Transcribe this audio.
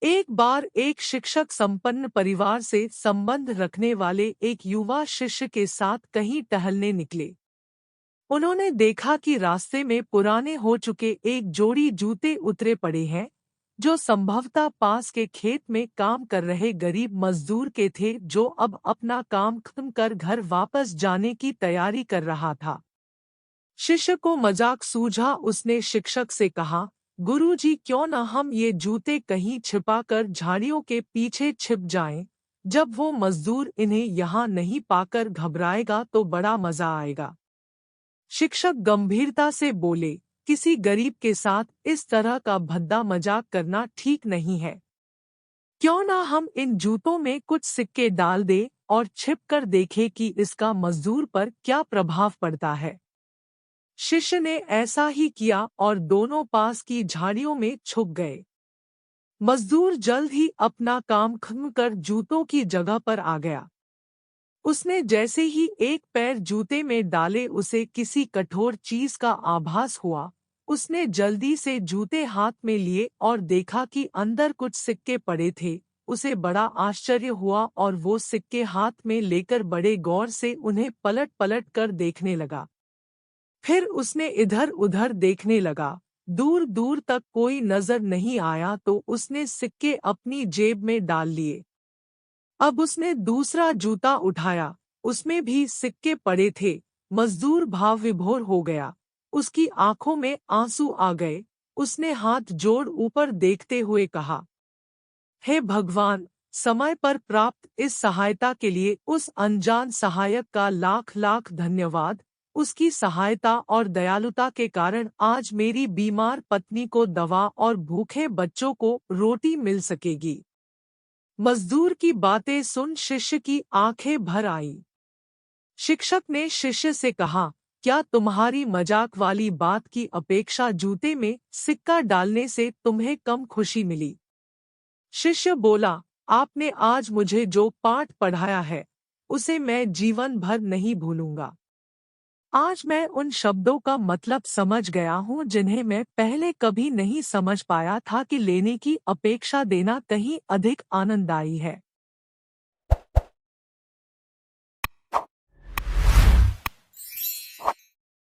एक बार एक शिक्षक संपन्न परिवार से संबंध रखने वाले एक युवा शिष्य के साथ कहीं टहलने निकले। उन्होंने देखा कि रास्ते में पुराने हो चुके एक जोड़ी जूते उतरे पड़े हैं, जो संभवतः पास के खेत में काम कर रहे गरीब मजदूर के थे, जो अब अपना काम खत्म कर घर वापस जाने की तैयारी कर रहा था। शिष्य को मजाक सूझा। उसने शिक्षक से कहा, गुरुजी, क्यों न हम ये जूते कहीं छिपाकर झाड़ियों के पीछे छिप जाएं? जब वो मजदूर इन्हें यहाँ नहीं पाकर घबराएगा तो बड़ा मजा आएगा। शिक्षक गंभीरता से बोले, किसी गरीब के साथ इस तरह का भद्दा मजाक करना ठीक नहीं है। क्यों ना हम इन जूतों में कुछ सिक्के डाल दें और छिप कर देखें कि इसका मजदूर पर क्या प्रभाव पड़ता है। शिष्य ने ऐसा ही किया और दोनों पास की झाड़ियों में छुप गए। मजदूर जल्द ही अपना काम खत्म कर जूतों की जगह पर आ गया। उसने जैसे ही एक पैर जूते में डाले, उसे किसी कठोर चीज का आभास हुआ। उसने जल्दी से जूते हाथ में लिए और देखा कि अंदर कुछ सिक्के पड़े थे। उसे बड़ा आश्चर्य हुआ और वो सिक्के हाथ में लेकर बड़े गौर से उन्हें पलट पलट कर देखने लगा। फिर उसने इधर उधर देखने लगा। दूर दूर तक कोई नजर नहीं आया तो उसने सिक्के अपनी जेब में डाल लिए। अब उसने दूसरा जूता उठाया, उसमें भी सिक्के पड़े थे। मजदूर भाव विभोर हो गया। उसकी आंखों में आंसू आ गए। उसने हाथ जोड़ ऊपर देखते हुए कहा, हे भगवान, समय पर प्राप्त इस सहायता के लिए उस अनजान सहायक का लाख लाख धन्यवाद। उसकी सहायता और दयालुता के कारण आज मेरी बीमार पत्नी को दवा और भूखे बच्चों को रोटी मिल सकेगी। मजदूर की बातें सुन शिष्य की आंखें भर आईं। शिक्षक ने शिष्य से कहा, क्या तुम्हारी मजाक वाली बात की अपेक्षा जूते में सिक्का डालने से तुम्हें कम खुशी मिली? शिष्य बोला, आपने आज मुझे जो पाठ पढ़ाया है, उसे मैं जीवन भर नहीं भूलूंगा। आज मैं उन शब्दों का मतलब समझ गया हूँ जिन्हें मैं पहले कभी नहीं समझ पाया था कि लेने की अपेक्षा देना कहीं अधिक आनंददायी है।